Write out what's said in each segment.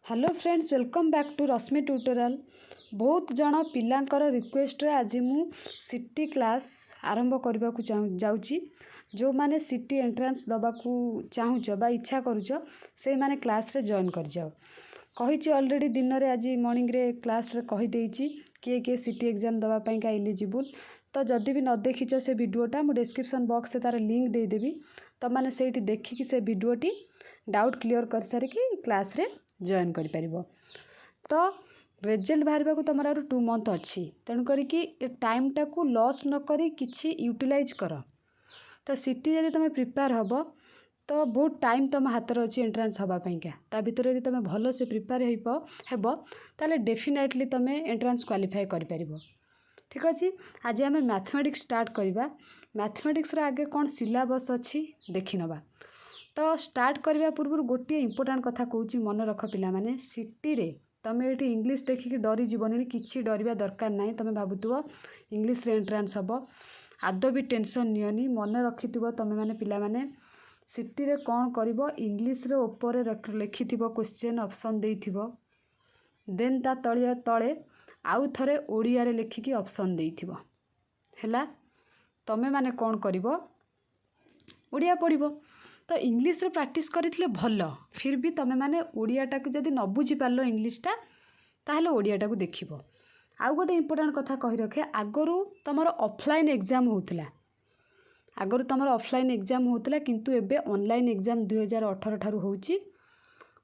Hello friends, welcome back to Rashmi tutorial. बहुत जन पिलांकर request रे आज मु सिटी क्लास आरंभ करने को जाऊँगी। जो माने सिटी एंट्रांस दबा को चाहूच बा इच्छा करूच से माने क्लास रे जॉइन कर जाओ। कही ऑलरेडी दिन रे आज मॉर्निंग रे क्लास रे कही देइची किए किए सिटी एग्जाम दबा पई का एलिजिबल। तो जदि भी न देखिच से वीडियोटा मु डिस्क्रिप्शन बॉक्स से तार लिंक दे देबी। तो माने सेठी देखिकी से वीडियोटी डाउट क्लियर कर सारिकी क्लास रे जॉइन कर परिबो। तो रिजल्ट बाहर को तुम 2 मंथ अच्छी तेणु करी टाइम टा को लॉस न करी किछि यूटिलाइज कर। तो सिटी जब तुम प्रिपेयर हम तो बहुत टाइम तुम हाथ में अच्छी एंट्रांस हाँपाइका ता भर यदि तुम भल से प्रिपेयर हेब ताले डेफिनेटली तुम एंट्रांस क्वालिफाई कर परिबो। ठीक अच्छे। आज आम मैथमेटिक्स स्टार्ट करवा। मैथमेटिक्स आगे कौन सिलेबस अच्छी देखि नवा। तो स्टार्ट करने पूर्व गोटे इंपोर्टाट कथा कहूँ मन रख पिला माने सिटी रे तुम ये इंग्लिश देखिकी डरी जीवन किसी डरवा दरकार ना। तुम भावुव इंग्लिश रे एंट्रांस हम आदौ भी टेंशन नियनी मन रखि तुम मैंने पिला माने सिटी रे कौन कर इंग्लिश रे ऊपर लिखि क्वेश्चन ऑप्शन देथिबो देन ता तळे तळे आउ थरे ओडिया रे लिखिकी ऑप्शन देथिबो हैला। तमे माने कौन करिवो ओडिया पढ़िबो। तो इंग्लिश रे प्रैक्टिस करथिले भल फिर भी तमे माने ओडियाटा को जदि न बुझी पारलो इंग्लिशटा ताहले ओडियाटा को देखिबो। आउ गोटे इंपोर्टेंट कथा कहि रखे आगरु तमर ऑफलाइन एग्जाम होउतला आगरु तमर ऑफलाइन एग्जाम होउतला किंतु एबे ऑनलाइन एग्जाम 2018 ठारू होउची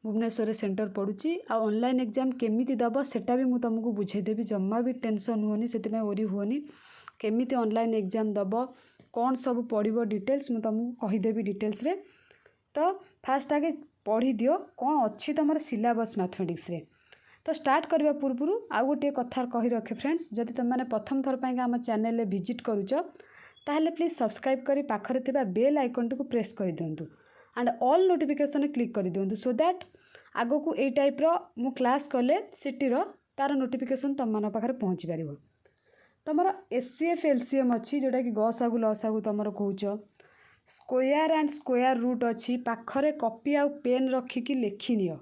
भुवनेश्वर सेंटर पड़ुची। आ ऑनलाइन एग्जाम केमिति दबो सेटा भी मु तुमको बुझे देबी। जम्मा भी टेंशन हुओनी सेति ओरी हुओनी केमिति ऑनलाइन एग्जाम दबो कौन सब पढ़िबो डिटेल्स मु तुमको कहिदेबी डिटेल्स रे। तो फास्ट आगे पढ़ी दियो कौन अच्छी तुम सिलेबस मैथमेटिक्स रे। तो स्टार्ट करने पूर्व आउ गोटे कथा कही रखे फ्रेंड्स, जदि तुम मैंने प्रथम थर पर आम चैनल विजिट करुच ताहले प्लीज सब्सक्राइब करी पाखरे थिबा बेल आइकन को प्रेस कर दिंतु एंड ऑल नोटिफिकेशन क्लिक कर दिंतु सो दैट आगो को ए टाइप रो मु क्लास कले सिटी रो तार नोटिफिकेशन तुम मन पाखरे पहुँची पारिबो। तुमर एचसीएफ एलसीएम अच्छी जोटा कि गसागु लसागु तुमर कहूच स्क्वायर एंड स्क्वायर रूट अच्छी पाखरे कॉपी आउ पेन रखिकी लिखि नियो।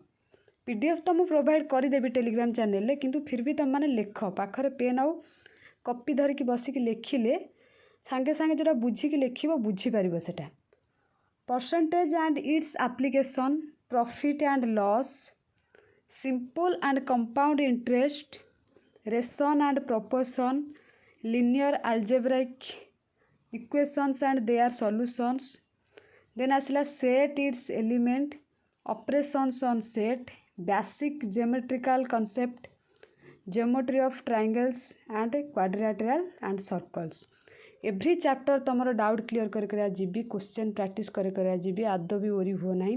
पीडीएफ तो मुझे प्रोवाइड करदेवी टेलीग्राम चैनल रे किंतु फिर भी तुम मैंने लिख पाखरे पेन आउ कॉपी धरिकी बसिकी लिखिले सांगे सांगे जोटा बुझिकी लिखिबो बुझीपार सेटा। Percentage and it's application profit and loss simple and compound interest ration and proportion linear algebraic equations and their solutions then asila set its element operations on set basic geometrical concept geometry of triangles and quadrilateral and circles every chapter तुम doubt clear कर जीवी question practice कर जीवी आदौ भी ओरी हुआ ना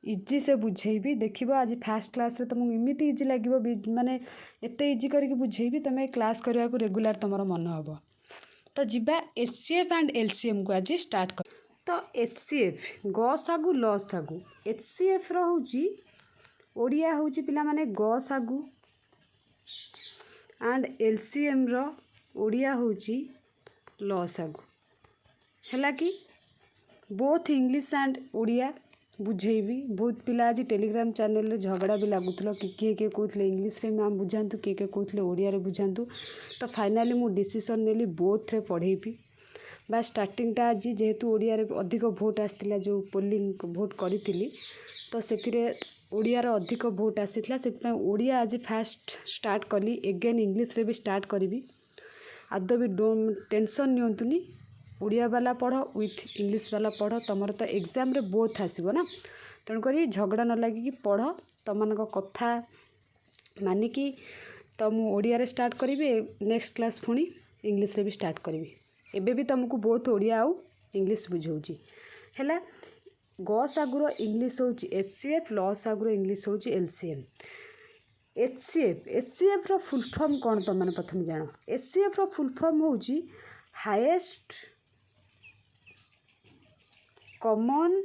इजी से बुझेबी देखिबो। आज फास्ट क्लास रे तुमको इमिति इजी लगे माने एते इजी करके बुझेबी तुम क्लास करने को रेगुलर तुम मन हम। तो जीवा एचसीएफ एंड एलसीएम को आज स्टार्ट कर। तो एचसीएफ गसागु लसागु एचसीएफ रोची ओडिया होची पिला माने गसागु एंड एलसीएम रो ओडिया होची लसागु हैला कि बोथ इंग्लिश एंड ओडिया बुझेबी। बहुत पिला आज टेलीग्राम चैनल रे झगड़ा भी लगुल कि किए किए कहते इंग्लिश रे मैम बुझातु किए किए कहते ओडिया रे बुझातु। तो फाइनाली मु डिसीजन नेली बोथ रे पढ़ेबी बा स्टार्टिंगटा आज जेहेतु ओडिया रे अधिक भोट आसला जो पोलिंग भोट करी तो से ओडिया रो अधिक भोट आसीला से ओडिया आज फास्ट स्टार्ट कली एगेन इंग्लिश रे भी स्टार्ट करी आदौ भी टेंशन नियंतुनी ओडिया वाला पढ़ विथ इंग्लिश वाला पढ़ तुम तो एग्जाम रे बोथ आसो ना तेणुक झगड़ा न लगिकी पढ़ तुम कथा मानिकी। तो मुझे ओडिया रे स्टार्ट करी नेक्स्ट क्लास पुणी इंग्लिश रे भी स्टार्ट करी एबे भी तुमको बोथ ओडिया आउ इंग्लिश बुझाऊँगी है। गसागुर इंग्लिश होची एचसीएफ लसागुर इंग्लिश होची एलसीएम। एचसीएफ रो फुल फॉर्म कौन तुम मैंने प्रथम जान। एचसीएफ रो फुल फॉर्म होची हाईएस्ट कॉमन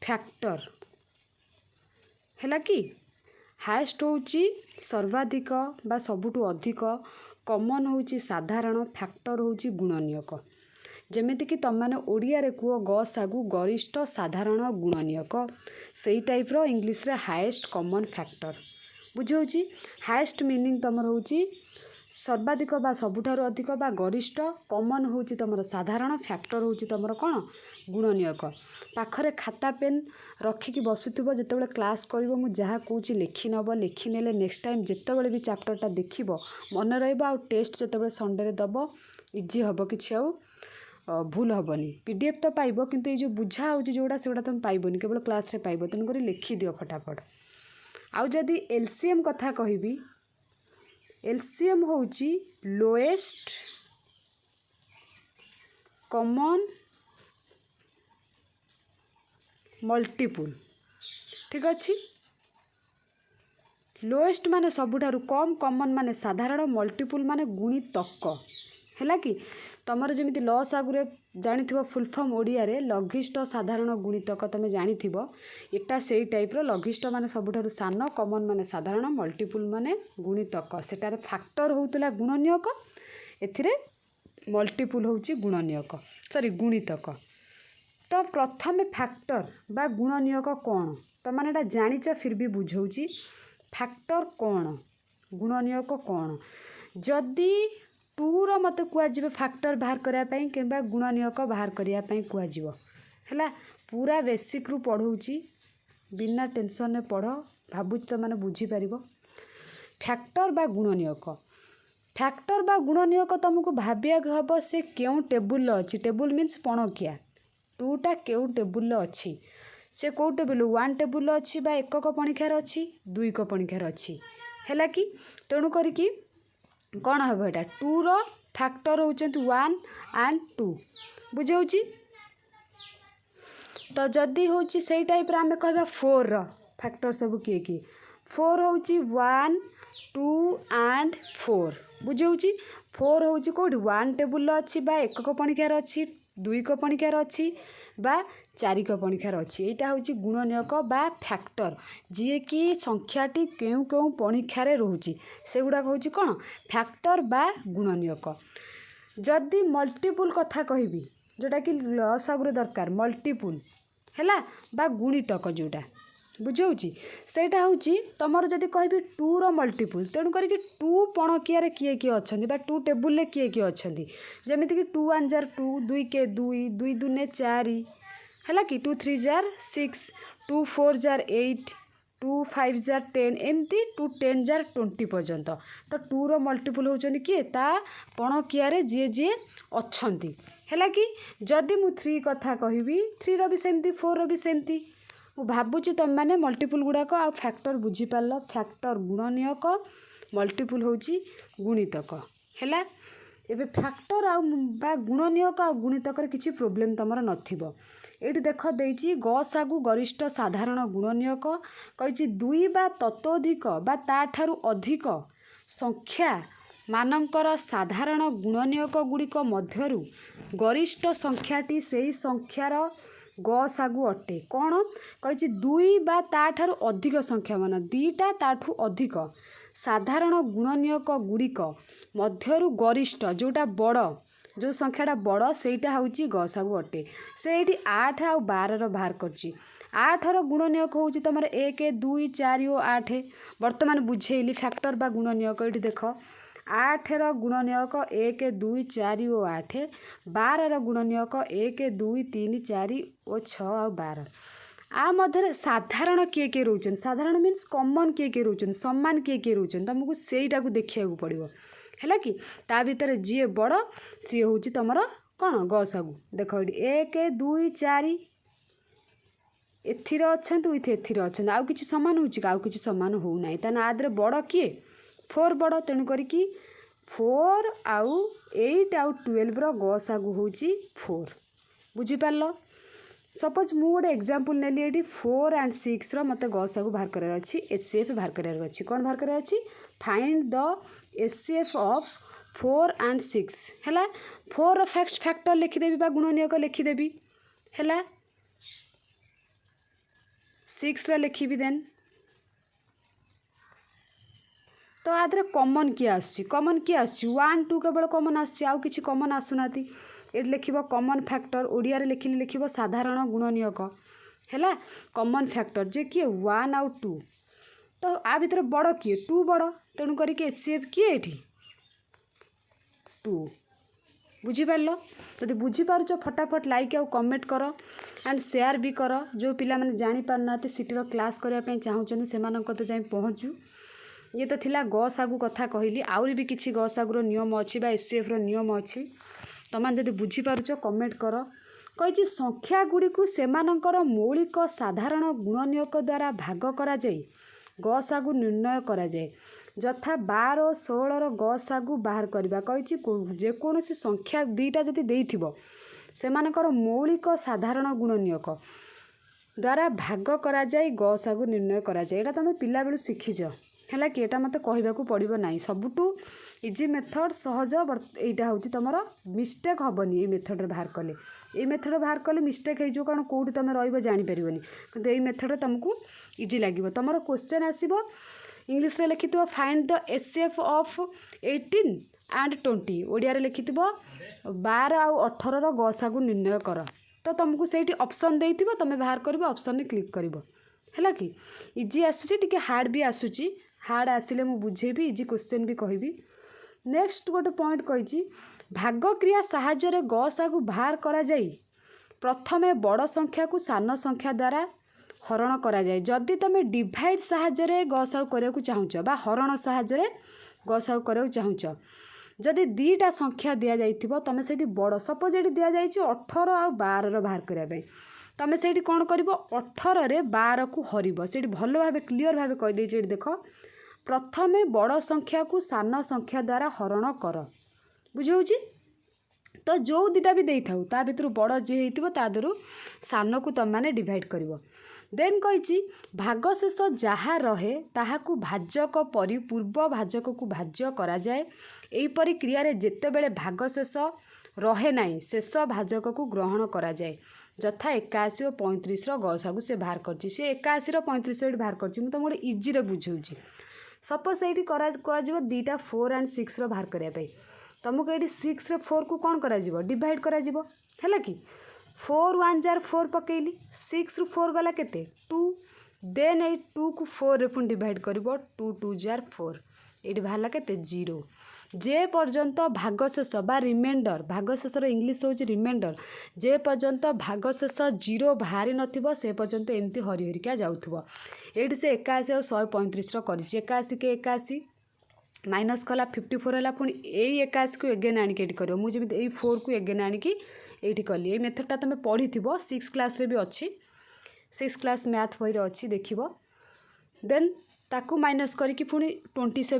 फैक्टर है कि हाईएस्ट होची सर्वाधिक बा सबुठु अधिक कॉमन होची साधारण फैक्टर होची गुणनीयक ଯେମିତିକି ତୁମମାନେ ଓଡ଼ିଆରେ କୁହ ଗ ସାଗୁ ଗରିଷ୍ଠ ସାଧାରଣ ଗୁଣନୀୟକ, ସେଇ ଟାଇପ୍ର ଇଂଲିଶରେ ହାଏଷ୍ଟ କମନ୍ ଫ୍ୟାକ୍ଟର। ବୁଝାଉଛି ହାଏଷ୍ଟ ମିନିଂ ତୁମର ହେଉଛି ସର୍ବାଧିକ ବା ସବୁଠାରୁ ଅଧିକ ବା ଗରିଷ୍ଠ, କମନ୍ ହେଉଛି ତୁମର ସାଧାରଣ, ଫ୍ୟାକ୍ଟର ହେଉଛି ତୁମର କ'ଣ ଗୁଣନୀୟକ। ପାଖରେ ଖାତା ପେନ୍ ରଖିକି ବସୁଥିବ, ଯେତେବେଳେ କ୍ଲାସ୍ କରିବ ମୁଁ ଯାହା କହୁଛି ଲେଖିନେବ, ଲେଖିନେଲେ ନେକ୍ସଟ ଟାଇମ୍ ଯେତେବେଳେ ବି ଚାପ୍ଟରଟା ଦେଖିବ ମନେ ରହିବ, ଆଉ ଟେଷ୍ଟ ଯେତେବେଳେ ସଣ୍ଡେରେ ଦେବ ଇଜି ହେବ, କିଛି ଆଉ ଭୁଲ ହେବନି। PDF ତ ପାଇବ, କିନ୍ତୁ ଏଇ ଯେଉଁ ବୁଝା ହେଉଛି ଯେଉଁଟା ସେଗୁଡ଼ା ତୁମେ ପାଇବନି, କେବଳ କ୍ଲାସ୍ରେ ପାଇବ। ତେଣୁକରି ଲେଖିଦିଅ ଫଟାଫଟ। ଆଉ ଯଦି LCM କଥା କହିବି, LCM ହେଉଛି ଲୋଏଷ୍ଟ କମନ୍ ମଲ୍ଟିପୁଲ୍। ଠିକ୍ ଅଛି, ଲୋଏଷ୍ଟ ମାନେ ସବୁଠାରୁ କମ୍, କମନ୍ ମାନେ ସାଧାରଣ, ମଲ୍ଟିପୁଲ୍ ମାନେ ଗୁଣିତକ। ହେଲା କି ତମର ଯେମିତି ଲସାଗୁରେ ଜାଣିଥିବ ଫୁଲ୍ ଫର୍ମ ଓଡ଼ିଆରେ ଲଘିଷ୍ଠ ସାଧାରଣ ଗୁଣିତକ ତୁମେ ଜାଣିଥିବ, ଏଟା ସେଇ ଟାଇପ୍ର। ଲଘିଷ୍ଠ ମାନେ ସବୁଠାରୁ ସାନ, କମନ୍ ମାନେ ସାଧାରଣ, ମଲ୍ଟିପୁଲ୍ ମାନେ ଗୁଣିତକ। ସେଟାରେ ଫ୍ୟାକ୍ଟର ହେଉଥିଲା ଗୁଣନୀୟକ, ଏଥିରେ ମଲ୍ଟିପୁଲ୍ ହେଉଛି ଗୁଣିତକ। ତ ପ୍ରଥମେ ଫ୍ୟାକ୍ଟର ବା ଗୁଣନୀୟକ କ'ଣ ତୁମମାନେ ଏଟା ଜାଣିଛ, ଫିର୍ ବି ବୁଝାଉଛି। ଫ୍ୟାକ୍ଟର କ'ଣ, ଗୁଣନୀୟକ କ'ଣ? ଯଦି 2ର ମୋତେ କୁହାଯିବ ଫ୍ୟାକ୍ଟର ବାହାର କରିବା ପାଇଁ କିମ୍ବା ଗୁଣନୀୟକ ବାହାର କରିବା ପାଇଁ କୁହାଯିବ, ହେଲା ପୁରା ବେସିକ୍ରୁ ପଢ଼ଉଛି, ବିନା ଟେନସନ୍ରେ ପଢ଼, ଭାବୁଛି ତୁମମାନେ ବୁଝିପାରିବ। ଫ୍ୟାକ୍ଟର ବା ଗୁଣନୀୟକ, ଫ୍ୟାକ୍ଟର ବା ଗୁଣନୀୟକ ତୁମକୁ ଭାବିବାକୁ ହେବ ସେ କେଉଁ ଟେବୁଲରେ ଅଛି। Table means ପଣକିଆ। 2ଟା କେଉଁ ଟେବୁଲରେ ଅଛି, ସେ କେଉଁ ଟେବୁଲ 1 ଟେବୁଲରେ ଅଛି ବା ଏକକ ପଣିଖିଆରେ ଅଛି, 2କ ପଣିଖିଆରେ ଅଛି। ହେଲା କି ତେଣୁ କରିକି କ'ଣ ହେବ, ଏଇଟା 2ର ଫ୍ୟାକ୍ଟର ହେଉଛନ୍ତି 1 and 2। ବୁଝାଉଛି ତ ଯଦି ହେଉଛି ସେଇ ଟାଇପ୍ର ଆମେ କହିବା 4ର ଫ୍ୟାକ୍ଟର ସବୁ କିଏ କିଏ। 4 ହେଉଛି 1 2 and 4। ବୁଝାଉଛି 4 ହେଉଛି କେଉଁଠି 1 ଟେବୁଲରେ ଅଛି ବା ଏକକ ପଣିଖିଆରେ ଅଛି, 2କ ପଣିଖିଆରେ ଅଛି ବା 4କ ପଣିଖିଆରେ ଅଛି। ଏଇଟା ହେଉଛି ଗୁଣନୀୟକ ବା ଫ୍ୟାକ୍ଟର, ଯିଏକି ସଂଖ୍ୟାଟି କେଉଁ କେଉଁ ପଣିଖିଆରେ ରହୁଛି, ସେଗୁଡ଼ାକ ହେଉଛି କ'ଣ ଫ୍ୟାକ୍ଟର ବା ଗୁଣନୀୟକ। ଯଦି ମଲ୍ଟିପୁଲ୍ କଥା କହିବି, ଯେଉଁଟାକି ଲସାଗୁରେ ଦରକାର, ମଲ୍ଟିପୁଲ୍ ହେଲା ବା ଗୁଣିତକ ଯେଉଁଟା, ବୁଝାଉଛି ସେଇଟା ହେଉଛି ତୁମର ଯଦି କହିବି 2ର ମଲ୍ଟିପୁଲ୍, ତେଣୁ କରିକି 2 ପଣକିଆରେ କିଏ କିଏ ଅଛନ୍ତି ବା 2 ଟେବୁଲରେ କିଏ କିଏ ଅଛନ୍ତି, ଯେମିତିକି 2 1 ଜାର 2, 2 କେ 2, 2 2 4, ହେଲା କି 2 3 ଜାର 6, 2 4 ଜାର 8, 2 5 ଜାର 10, ଏମିତି 2 10 ଜାର 20 ପର୍ଯ୍ୟନ୍ତ। ତ 2ର ମଲ୍ଟିପୁଲ୍ ହେଉଛନ୍ତି କିଏ, ତା ପଣକିଆରେ ଯିଏ ଯିଏ ଅଛନ୍ତି। ହେଲା କି ଯଦି ମୁଁ 3 କଥା କହିବି, 3ର ବି ସେମିତି, 4ର ବି ସେମିତି। ମୁଁ ଭାବୁଛି ତୁମମାନେ ମଲ୍ଟିପୁଲ୍ ଗୁଡ଼ାକ ଆଉ ଫ୍ୟାକ୍ଟର ବୁଝିପାରିଲ। ଫ୍ୟାକ୍ଟର ଗୁଣନୀୟକ, ମଲ୍ଟିପୁଲ୍ ହେଉଛି ଗୁଣିତକ। ହେଲା ଏବେ ଫ୍ୟାକ୍ଟର ଆଉ ବା ଗୁଣନୀୟକ ଆଉ ଗୁଣିତକରେ କିଛି ପ୍ରୋବ୍ଲେମ୍ ତୁମର ନଥିବ। ଏଇଠି ଦେଖ ଦେଇଛି ଗସାଗୁ ଗରିଷ୍ଠ ସାଧାରଣ ଗୁଣନୀୟକ, କହିଛି 2 ବା ତତୋଧିକ ବା ତା'ଠାରୁ ଅଧିକ ସଂଖ୍ୟା ମାନଙ୍କର ସାଧାରଣ ଗୁଣନୀୟକ ଗୁଡ଼ିକ ମଧ୍ୟରୁ ଗରିଷ୍ଠ ସଂଖ୍ୟାଟି ସେହି ସଂଖ୍ୟାର ଗସାଗୁ ଅଟେ। କ'ଣ କହିଛି 2 ବା ତା'ଠାରୁ ଅଧିକ ସଂଖ୍ୟା ମାନ, 2ଟା ତା'ଠୁ ଅଧିକ ସାଧାରଣ ଗୁଣନୀୟକ ଗୁଡ଼ିକ ମଧ୍ୟରୁ ଗରିଷ୍ଠ ଯେଉଁଟା ବଡ଼, ଯେଉଁ ସଂଖ୍ୟାଟା ବଡ଼ ସେଇଟା ହେଉଛି ଗସାଗୁ ଅଟେ। ସେ ଏଇଠି 8 ଆଉ 12ର ବାହାର କରିଛି। 8ର ଗୁଣନୀୟକ ହେଉଛି ତୁମର 1 2 4 ଓ 8। ବର୍ତ୍ତମାନ ବୁଝେଇଲି ଫ୍ୟାକ୍ଟର ବା ଗୁଣନୀୟକ। ଏଇଠି ଦେଖ 8ର ଗୁଣନୀୟକ 1 2 4 ଓ 8, 12ର ଗୁଣନୀୟକ 1 2 3 4 ଓ 6 ଆଉ 12। ଆ ମଧ୍ୟରେ ସାଧାରଣ କିଏ କିଏ ରହୁଛନ୍ତି, ସାଧାରଣ ମିନ୍ସ କମନ୍ କିଏ କିଏ ରହୁଛନ୍ତି, ସମାନ କିଏ କିଏ ରହୁଛନ୍ତି, ତୁମକୁ ସେଇଟାକୁ ଦେଖିବାକୁ ପଡ଼ିବ। ହେଲା କି ତା ଭିତରେ ଯିଏ ବଡ଼ ସିଏ ହେଉଛି ତୁମର କ'ଣ ଗସାଗୁ। ଦେଖ ଏଇଠି 1 2 4 ଏଥିରେ ଅଛନ୍ତି, ଏଥିରେ ଅଛନ୍ତି, ଆଉ କିଛି ସମାନ ହେଉଛି କି, ଆଉ କିଛି ସମାନ ହେଉନାହିଁ। ତାହେଲେ ଆ ଦେହରେ ବଡ଼ କିଏ, 4 ବଡ଼। ତେଣୁ କରିକି 4 ଆଉ 8 ଆଉ 12ର ଗସାଗୁ ହେଉଛି 4। ବୁଝିପାରିଲ। ସପୋଜ୍ ମୁଁ ଗୋଟେ ଏକ୍ଜାମ୍ପଲ୍ ନେଲି, ଏଇଠି 4 and 6ର ମୋତେ ଗସାଗୁ ବାହାର କରିବାର ଅଛି, HCF ବାହାର କରିବାର ଅଛି। କ'ଣ ବାହାର କରିବାର ଅଛି, find the HCF of 4 and 6। ହେଲା 4ର ଫ୍ୟାକ୍ଟର ଲେଖିଦେବି ବା ଗୁଣନୀୟକ ଲେଖିଦେବି, ହେଲା 6ର ଲେଖିବି। ଦେନ୍ ତ ଆ ଦେହରେ କମନ୍ କିଏ ଆସୁଛି, 1 2 କେବଳ କମନ୍ ଆସୁଛି, ଆଉ କିଛି କମନ୍ ଆସୁନାହାନ୍ତି। ये लिखिबो कॉमन फैक्टर ओडिया रे लिखिले लिखिबो साधारण गुणनीयक हैला कॉमन फैक्टर जे किए 1 आउ 2 तो आ भीतर बड़ किए 2 बड़ तेणु करिके एचसीएफ किए एठी 2 बुझीपार जदि बुझीपार फटाफट लाइक आउ कमेंट कर एंड शेयर भी कर जो पिला माने जानी पार ना सिटीर क्लास करने चाहूँ से जाए पहुँचू ये तो थिला ग सागु कथा कहली आउरी भी किछि ग सागुर नियम अच्छी एचसीएफ रो नियम अच्छी तुम जदि बुझीपार कमेंट कर कही संख्या गुड़ी को सेमानंकर मौलिक साधारण गुणनीयक द्वारा भाग करा जाय ग सागु निर्णय करा जाय जथा 12 और 16 ग सागु बाहर करबा कही जेकोसी संख्या दीटा जदि देइथिबो सेमानंकर मौलिक साधारण गुणनीयक द्वारा भाग करा जाय ग सागु निर्णय करा जाय एटा तुम पिला बेलु शिखिज है कि एटा मते कहबाकू पड़िबो नाही सबुटू इजी मेथड सहज एटा होची तमरो मिस्टेक हबनी ए मेथड रे बाहर कले ए मेथड बाहर कले मिस्टेक हे जो कारण कोड तमे रहइबो जानि परिबोनी किंतु ए मेथड तुमको इजी लागिबो तमरो क्वेश्चन आसीबो इंग्लिश रे लिखितो find the HCF of 18 and 20 Odia रे लिखितो 12 आउ 18 रो गसागु निर्णय कर तो तुमको सेठी ऑप्शन देइथिबो तमे बाहर करबो ऑप्शन ने क्लिक करबो हैला कि इजी आसुची टिके हार्ड भी आसुची हार्ड आसिले मु बुझेबी इजी क्वेश्चन भी कहबी नेक्स्ट गोटे पॉइंट कही भाग क्रिया साहाय्य रे ग सागु बाहर करा जाई प्रथमे बड़ संख्या को सान संख्या द्वारा हरण करा जाए जदि तुम डिवाइड साहाय्य रे ग सागु करने को चाहूच बा हरण साहाय्य रे ग सागु करने को चाहूच जदि दीटा संख्या दि जाइथिबो तमे सेठी बड़ सपोज एठी दिया जाइछि 18 आ 12 रो बाहर करिया पे तमे सेठी कोन करिवो 18 रे 12 को हरिबो सेठी भलो भाबे क्लियर भाबे कहि देछि एठी देखो प्रथमे बड़ संख्या को सान संख्या द्वारा हरण कर बुझाऊँगी तो जो दुटा भी देता ता भर बड़ जी हो तादू सान को तुम मैंने डिवाइड कर देन कही भागशेष जहाँ रहे ताहाकू भाजक परि पूर्व भाजक को भाज्य करा जाए एहीपरि क्रिया जिते बड़े भागशेष रहे नहीं शेष भाजक को ग्रहण करा जाए जथा 81 और 35 गसागु से बाहर कर 81 35 बाहर कर तुम गोटे इजी बुझाऊँगी सपोज ये कर दीटा 4 एंड 6 बाहर करने तुमको ये 6 रे 4 को कौन कर डिवाइड कर कि 4 1 जार 4 पकईली 6 रु 4 गला केते 2 देन ये 2 को 4 रे पुणी डिवाइड कर 2 2 जार 4 ये बाहर केते 0 जे पर्यंत भागशेष बा रिमाइंडर भागशेष इंग्लिश हूँ रिमाइंडर जे पर्यंत भागशेष 0 बाहरी नथिबो से पर्यंत एमती हरि हरिका जाउथबो एठी से 81 और 135 कर 81 के 81 माइनस कला 54 है पुणी यही 81 को एगेन आणिक कर मुझे 4 को एगेन आणिक ये कली ये मेथडटा तुम पढ़ी 6 क्लास रे भी अच्छी 6 क्लास मैथ बही अच्छी देख देन ताकू माइनस करके पुणी 27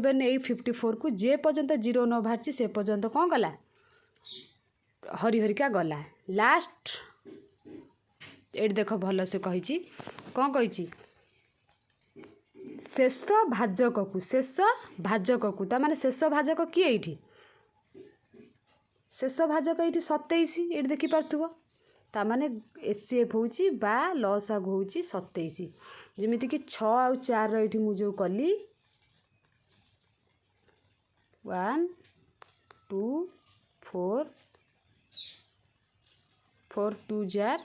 54 को जे पर्यंत 0 न बाहर से पर्यंत कौन गला हरि हरिका गला लास्ट ये देख भल से कही कौन कही शेष भाजक को तार शेष भाजक किए ये शेष भाजक ये 27 ये देखिपु ताने एचसीएफ हूँ बा लसागु हूँ 27 जमीती कि 6 आउ 4 रही मुझे कली 1 2 4 4 2 जार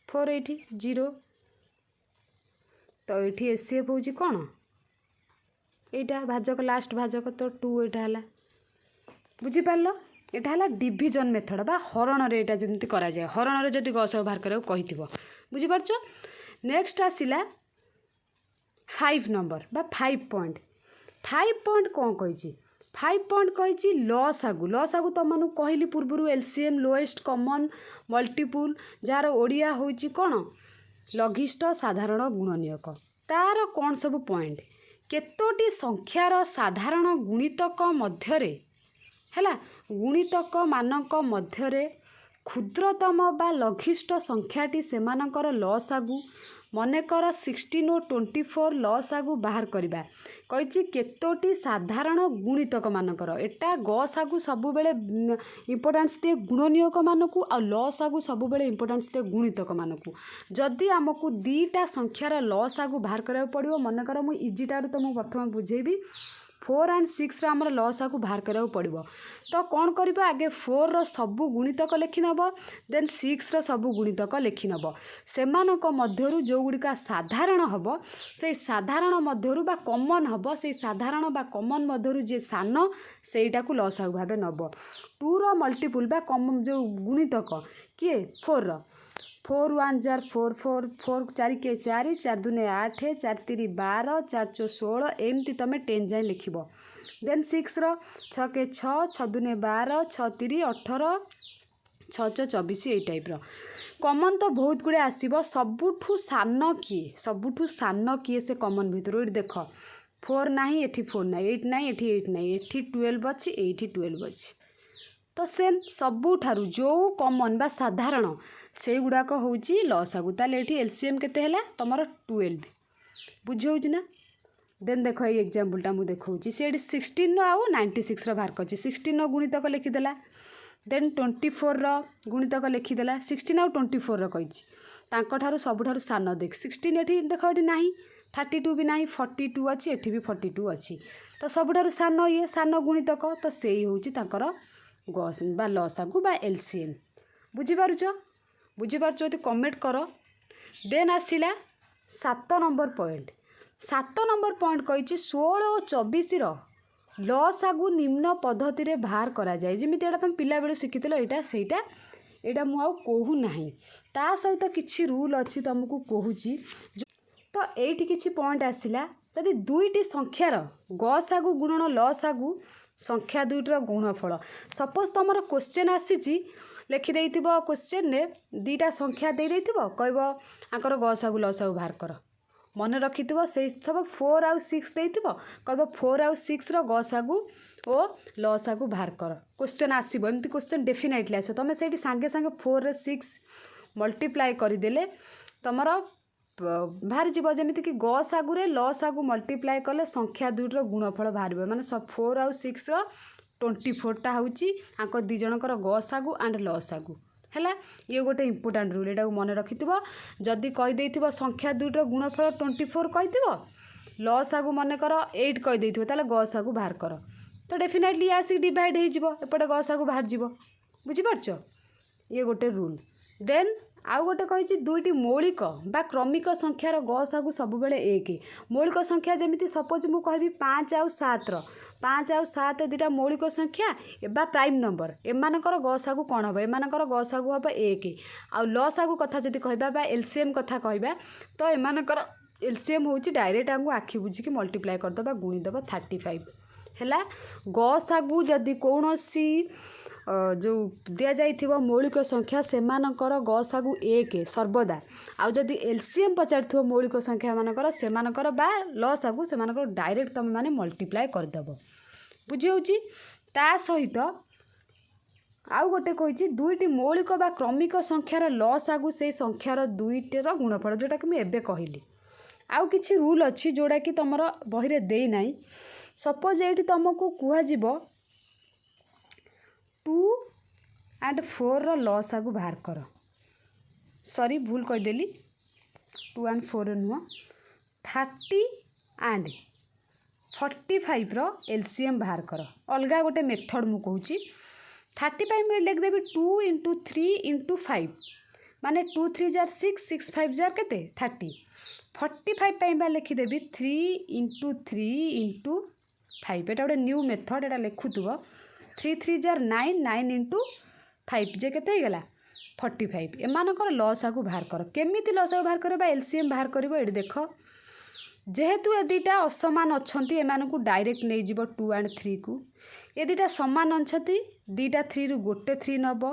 4 ये 0 तो ये एचसीएफ हूँ कौन यहाँ भाजक लास्ट भाजक तो 2 यहाँ बुझीपार यहाँ है डिविजन मेथड बा हरण रे एटा जमती करा जाए हरण रे जदि गस बाहर करा कही बुझीपार नेक्स्ट आसिला 5 नंबर बा 5 पॉइंट कौन कही 5 पॉइंट कही लसागु तुम कहली पूर्व LCM lowest common multiple jar Odia होची कौन लघिष्ठ साधारण गुणनीयक तार कौन सब पॉइंट केतोटी संख्यार साधारण गुणितक मध्यरे हैला गुणितक मानक मध्यरे क्षुद्रतम बा लघिष्ठ संख्याटी सेमानकर लसागु मनेकर 16 और 24 लसागु बाहर करबा कही केतोटी साधारण गुणितक मानकर एटा गसागु सब बेले इंपोर्टेंस दिए गुणनीयक मानकू आ लसागु सब बेले इंपोर्टेंस दिए गुणितक मानकू जदि आमको दीटा संख्यार लसागु बाहर करा पड़ो मनेकर मु इजीटार तो मु प्रथम बुझेबी 4 एंड 6 आमर लसागु बाहर करा पड़ो। तो कौन कर आगे 4 रो सबू गुणितक लिखिनब देन 6 रो सबू गुणितक लिखिनब से मध्यरु जो गुड़िका साधारण हम से साधारण मध्यरु बा कॉमन हम से साधारण बा कॉमन मध्यरु जे सान सेटा को लसागु भाव नब 2 रो मल्टीपुल बा कॉमन जो गुणितक किए 4 रो 4 1 जार 4 4 4 4 के 4 4 2 8 4 3 12 4 4 16 एमती तुम 10 जाए लिख देन 6 रो 6 के 6 6 2 12 6 3 18 6 6 24 ये टाइप रो कॉमन तो बहुत गुड़े आसो सबुठू सान किए से कॉमन भितर ये देख 4 ना ये 4 ना 8 ना ये 8 ना ये 12 अच्छी ये 12 अच्छी तो सेम सबुठारु जो कॉमन बा साधारण से गुड़ाक हूँ लसागु ताले एलसीएम केते हैला तमर 12 बुझे ना देन देख ये एग्जांपलटा मु देखौची से 16 रो आउ 96 रो बाहर करची 16 रो गुणितक लिखिदेला देन 24 रो गुणितक लिखिदेला 16 आउ 24 रो कहिची तांको ठारू सबुठारू सान देख 16 एठी देख एठी नाही 32 भी नाही 42 अच्छी एठी भी 42 अच्छी तो सबुठारू सान ये सान गुणितक तो सेही होची तांकर गस बा लसागु बा एलसीएम बुझीपारुछ यदि कमेंट कर देन आसिला 7 नंबर पॉइंट 7 नंबर पॉइंट कही 16 और 24 लसागु निम्न पद्धति रे बाहर करा जाए जमीती एटा तुम पिला बेले शिखिथिल एटा सेटा एटा मु आउ कहू नाही ता सहित किछि रूल अछि तुमको कहूची तो एठी किछि पॉइंट आसिला यदि दुईटी संख्यार गसागु गुणन लसागु संख्या दुईटर गुणफल सपोज तुम क्वेश्चन आसी लिखिदे क्वेश्चन ने दीटा संख्या दे कह आंकर गसागु लसागु बाहर कर मन रखि से सब 4 आउ 6 देथिबो कह 4 आउ 6 रो गसागु ओ लसागु बाहर कर क्वेश्चन आसीबो एमती क्वेश्चन डेफिनेटली आसो तुम से सांगे सांगे 4 रे 6 मल्टीप्लाई करदेले तुमर बाहर जीव जमीती कि गसागु रे लसागु मल्टीप्लाई कले संख्या दुईटर गुणफल बाहर माने 4 आउ 6 रो 24 टा होची आंको दी जनकर गसागु एंड लसागु हैला ये गोटे इंपोर्टेंट रूल एटा मन रखिथिबो जदी कहि देथिबो संख्या दुईटर गुणफल 24 कहिथिबो लसागु मन कर 8 कहि देथिबो ताले गसागु बाहर कर तो डेफिनेटली आसी डिवाइड हो जिवो एपटे गसागु बाहर जिवो बुझी परछो ये गोटे रूल देन आउ गोटे कही दुईटी मौलिक बा क्रमिक संख्यार गसागु सब बेले 1 मौलिक संख्या जमीती सपोज मु कहबी 5 आउ 7 5 आउ 7 दुईटा मौलिक संख्या एबा प्राइम नंबर एमानकर गसागु कौन हम एमानकर गसागु हम 1 आउ लसागु कथा जदि कहबा बा एलसीएम कथा कहबा तो एमानकर एलसीएम होची डायरेक्ट आंगु आखि बुझी कि मल्टीप्लाई कर दबा गुणी दबा 35 हैला गसागु जदि कोनोसी जो दिया जाइथिबो मौलिक संख्या सेमानकर गसागु 1 सर्वदा आउ जदि एलसीएम पचारथिबो मौलिक संख्या मानकर सेमानकर बा लसागु सेमानकर डायरेक्ट तमे माने मल्टीप्लाई कर दबो बुझी होची ता सहित आउ गोटे कही दुईटी मौलिक बा क्रमिक संख्यार लसागु से संख्यार दुईटर गुणफल जोटा कि मैं एबे कहली आउ किछि रूल अछि जोड़ा कि तमर बही रे देई नाही सपोज एठी तुमको कुहा जिवो 2 एंड 4 रो लसागु बाहर कर सॉरी भूल कहीदेली 2 एंड 4 नुह 30 एंड 45 रो एलसीएम बाहर कर अलग गोटे मेथड मु कहूची 35 में लिखदेवी 2 इंटू 3 इंटू 5 माने 2 3 जार 6 6 5 जार केते 30 45 पाइबा लिखिदेवी 3 इंटू 3 इंटू 5 एटा गोटे न्यू मेथड एटा लिखुथुबो 3 3 जार 9 9 इंटू 5 जे केते गला 45 एमानकर लसागु बाहर कर केमिति लसागु बाहर करबा एलसीएम बाहर करबो एडी देखो जेहेतु ए दुईटा असमान अच्छी एमानकु डायरेक्ट नहीं जीव 2 एंड 3 को ये दुईटा सामान अच्छी दुईटा 3 रु गोटे 3 नब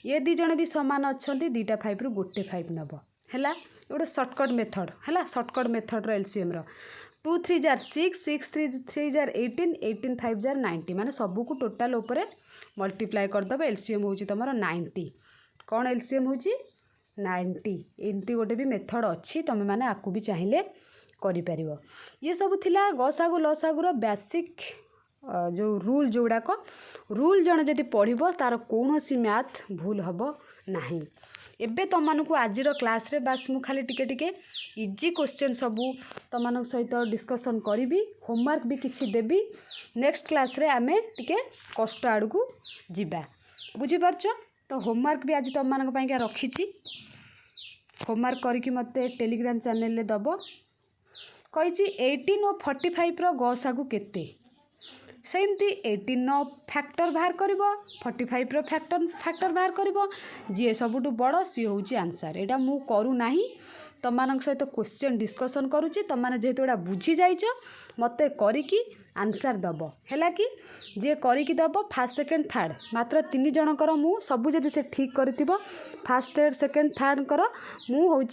ये दी जण भी सामान अच्छा दुईटा 5 रु गोटे 5 नब है गोटे सर्टकट मेथड है सर्टकट मेथड रो एलसीएम रो 2 3 जार 6 6 3 जार 18 18 5 जार 90 माने सबू को टोटाल उपरे मल्टीप्लाई करदब एलसीएम होची तमरो 90 कौन एलसीएम होची 90 एमती गोटे भी मेथड अच्छी तुम मैंने आपको भी चाहिए करिपार ये सब थिला गसागु लसागुर बेसिक जो रूल जोड़ाक रूल जन जदि पढ़ो तार कौन सी मैथ भूल हम ना एबे तुमको आज क्लास रे बास मु खाली टिके टिके इजी क्वेश्चन सबू तुम सहित डिस्कसन करी होमवर्क भी किसी देवी नेक्स्ट क्लास रे आमे टिके कष्ट आड़ को जीवा बुझीपार। तो होमवर्क भी आज तुम रखी होमवर्क करके मत टेलीग्राम चैनल दब कही 18 और 45 गसागु केते सेमती 18 फैक्टर बाहर कर 45 फैक्टर बाहर कर जी सबुठ बड़ सी हूँ आंसर यहाँ मु करूना तुम सहित क्वेश्चन डिस्कसन करुच्ची तुम मैंने जेहेतु एटा बुझी जाइच मत करी आंसर दब है कि जे करी दब फास्ट सेकेंड थर्ड मात्र 3 जनकर मु सबू जदि से ठीक कर फास्ट थर्ड सेकेंड थर्ड कर मु हूँ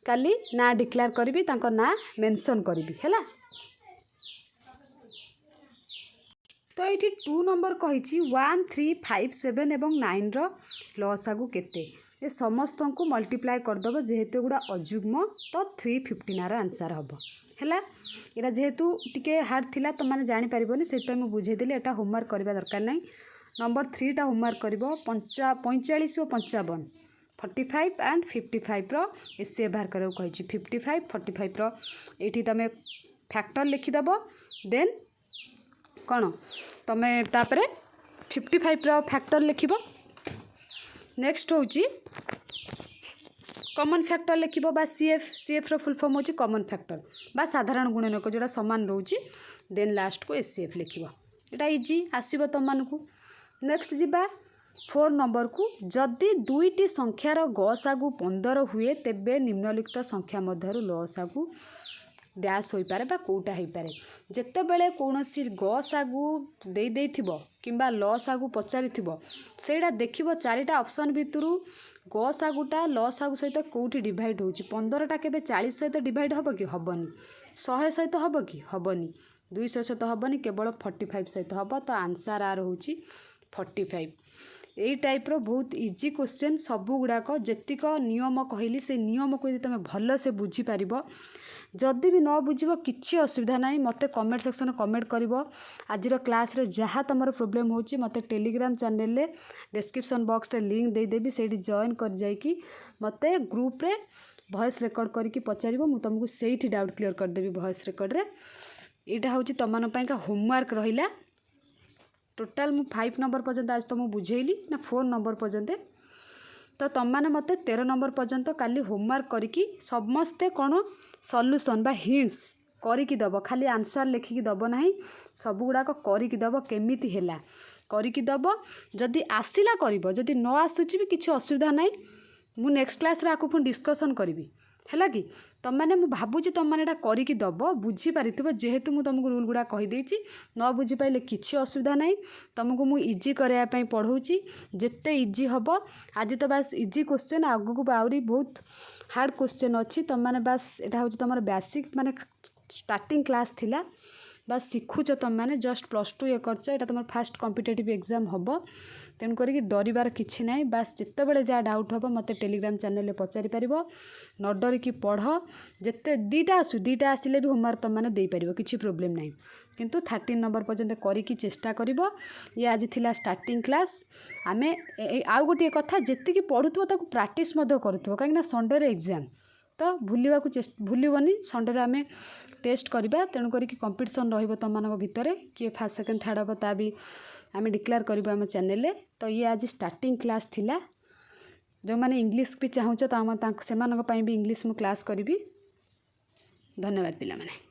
काली ना डिक्लेयर करी ना मेंशन करी है। तो ये 2 नंबर कही 1 3 5 7 एवं 9 लसागु केते ये समस्त को मल्टीप्लाई करदेव जेहेतु गुड़ा अजुग्म तो 315 आंसर हम है। यहाँ जेहेतु टिके हार्ड थिला तुम मैंने जापर से बुझेदेली एटा होमवर्क करवा दरकार नहीं। नंबर 3 टा होमवर्क कर 45 और 55 45 एंड 55 एसए बाहर कर 55 45 ये तुम फैक्टर लिखिदेव देन कौन तुम तापर 55 फैक्टर लिख नेक्स्ट हूँ कॉमन फैक्टर लिख सीएफ रो फुल फॉर्म होची कॉमन फैक्टर बा साधारण गुणनक जोड़ा समान रोचे देन लास्ट को एससीएफ लिख यहाँ इजी आसब तुम को। नेक्स्ट जीवा 4 नंबर को जदि दुईटी संख्यार गसागु 15 हुए तेबे निम्नलिखित संख्या मध्य लसागु डैश हो पारे बा कोटा हो पारे जिते बड़े कौन सी गसागु दे किंबा लसागु पचारि सेटा देख 4टा ऑप्शन भितर गसागुटा लसागु सहित कौटी डिवाइड हो 15टा केबे 40 सहित डिवाइड हम कि हेनी 100 सहित हम कि हेनी 200 सहित हेनी केवल 45 सहित हम। तो आंसर आर हूँ 45 यही टाइप रो बहुत इजी क्वेश्चन सबू गुड़ाक जेतिक नियम कहली से नियम को यदि तुम भल से बुझीपार जदि भी न बुझ किसी असुविधा ना मत कमेंट सेक्शन कमेंट कर आज क्लास रे जहाँ तुम प्रोब्लेम हो मत टेलीग्राम चैनल डिस्क्रिप्शन बॉक्स रे लिंक देदेवी से जॉइन कर जाकि मत ग्रुप रे वॉइस रेकॉर्ड करके पचार मुझे तुमको से डाउट क्लियर करदेवी वॉइस रेकॉर्ड रे। यहाँ हूँ तुम होमवर्क रहा टोटाल मु 5 नंबर पर्यंत आज तुमको बुझेली ना 4 नंबर पर्यंत तो तुम मैंने मत 13 नंबर पर्यंत काली होमवर्क करके समस्ते कौन सल्यूशन बा हिंट्स करके दब खाली आंसर लिखिकी दब ना सब गुड़ाक करके दब केमिति हैला करके दब जदि आसिला करिवो जदि न आसुची भी किसी असुविधा ना मु नेक्स्ट क्लास रे आकु पुन डिस्कशन करी है कि तुम मैंने भावुची तुम मैंने करके दब बुझीपार जेहेतु मुझे तुमको रूल गुड़ा कहीदे न बुझीपारे किसी असुविधा ना तुमको मुझे इजी करने पढ़ाऊँगी जिते इजी हम आज तो बास इजी क्वेश्चन आग को आहरी बहुत हार्ड क्वेश्चन अच्छी तुम मैंने बास यहाँ हूँ तुम बेसिक माने स्टार्टिंग क्लास थिला बास शिखुच तुम मैंने जस्ट +2 ये कर तुम फास्ट कॉम्पिटिटिव एग्जाम हम तेणु करी डरबार किसी ना बास जिते बड़े जहाँ डाउट हम मत टेलीग्राम चैनल पचारि पार न डरिकी पढ़ जिते 2टा आसू 2टा आसिले भी होमवर्क तुम मैंने देपर किसी प्रोब्लेम ना किंतु 13 नंबर पर्यंत करी चेष्टा कर ये आज थिला स्टार्टिंग क्लास आम आउ गोटे कथा जी पढ़ुव ताको प्रैक्टिस करुव कहीं संडे एग्जाम तो भूलनी संडे आम टेस्ट करवा तेणु करी कंपटीशन रम भितर किए फास्ट सेकेंड थर्ड हम ता भी आम डिक्लेयर करूँ आम चैनल। तो ये आज स्टार्टिंग क्लास थिला जो मैंने इंग्लिश भी चाहूँ तो भी इंग्लिश मु क्लास करी। धन्यवाद पिला माने।